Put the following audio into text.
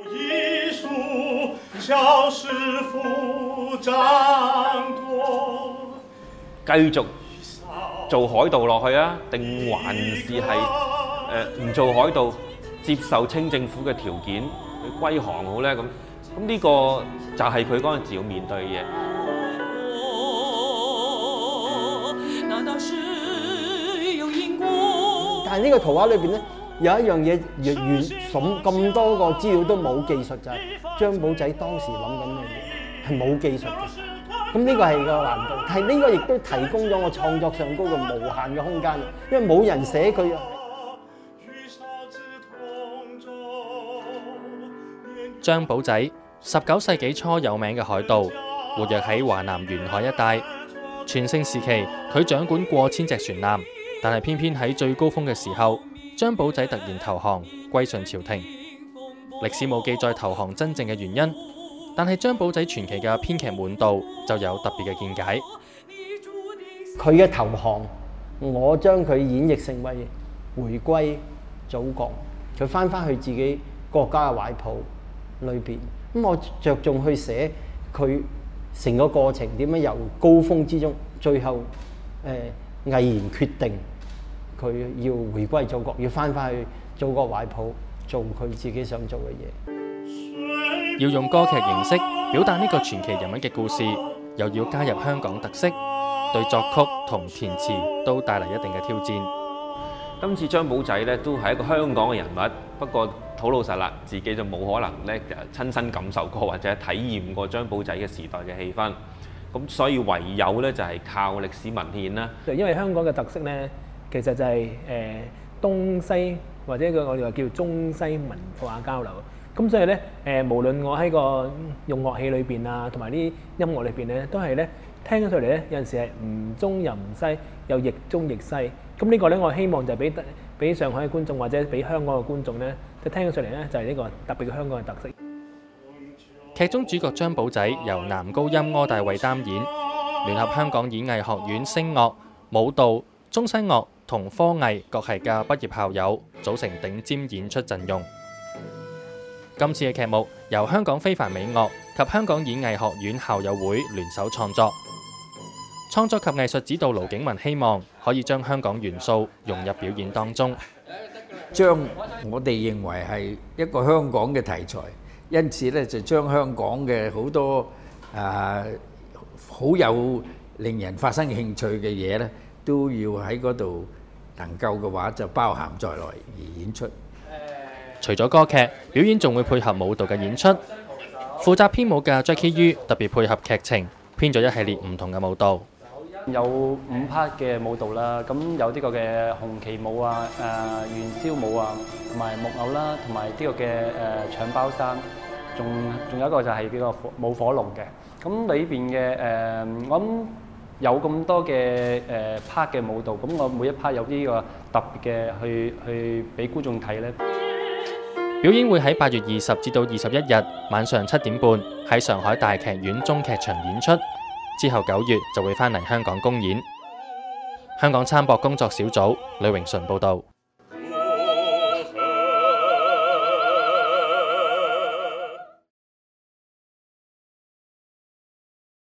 藝術小師傅掌舵，繼續做海盜落去啊？定還是係唔做海盜，接受清政府嘅條件去歸降好咧？咁呢個就係佢嗰陣時要面對嘅嘢。但係呢個圖畫裏邊咧，有一樣嘢完咁多個資料都冇技術，就係張保仔當時諗緊嘅嘢係冇技術嘅。咁呢個係個難度，但係呢個亦都提供咗我創作上高嘅無限嘅空間，因為冇人寫佢。張保仔19世紀初有名嘅海盜，活躍喺華南沿海一帶。全盛時期，佢掌管過千隻船艦，但係偏偏喺最高峰嘅時候，張保仔突然投降，歸順朝廷。歷史冇記載投降真正嘅原因，但係張保仔傳奇嘅編劇滿道就有特別嘅見解。佢嘅投降，我將佢演繹成為回歸祖國，佢翻去自己國家嘅懷抱裏邊。咁我着重去寫佢成個過程點樣由高峰之中，最後毅然決定佢要回歸祖國，要翻去祖國懷抱，做佢自己想做嘅嘢。要用歌劇形式表達呢個傳奇人物嘅故事，又要加入香港特色，對作曲同填詞都帶嚟一定嘅挑戰。今次張保仔咧都係一個香港嘅人物，不過好老實啦，自己就冇可能咧親身感受過或者體驗過張保仔嘅時代嘅氣氛，咁所以唯有咧就係靠歷史文獻啦。因為香港嘅特色咧，其實就係東西或者我哋話叫中西文化交流。咁所以咧無論我喺個用樂器裏邊啊，同埋啲音樂裏邊咧，都係咧聽咗出嚟咧，有陣時係唔中又唔西，又亦中亦西。咁呢個咧，我希望就係俾上海嘅觀眾或者俾香港嘅觀眾咧，即係聽咗出嚟咧，就係呢個特別嘅香港嘅特色。劇中主角張保仔由男高音柯大衛擔演，聯合香港演藝學院聲樂、舞蹈、中西樂同科藝各系嘅畢業校友組成頂尖演出陣容。今次嘅劇目由香港非凡美樂及香港演藝學院校友會聯手創作。創作及藝術指導盧景文希望可以將香港元素融入表演當中，將我哋認為係一個香港嘅題材，因此咧就將香港嘅好多好有令人發生興趣嘅嘢咧，都要喺嗰度能夠嘅話就包含在內而演出。除咗歌劇，表演仲會配合舞蹈嘅演出。負責編舞嘅 Jackie Yu 特別配合劇情，編咗一系列唔同嘅舞蹈。有5 part 嘅舞蹈啦，咁有呢個嘅紅旗舞啊、元宵舞啊，同埋木偶啦，同埋呢個嘅搶包山，仲有一個就係呢個舞火龍嘅。咁裏邊嘅我諗有咁多嘅part 嘅舞蹈，咁我每一 part 有呢個特別嘅去俾觀眾睇咧。表演會喺8月20至到21日晚上7點半喺上海大劇院中劇場演出。之後9月就會返嚟香港公演。香港參博工作小組呂榮純報導。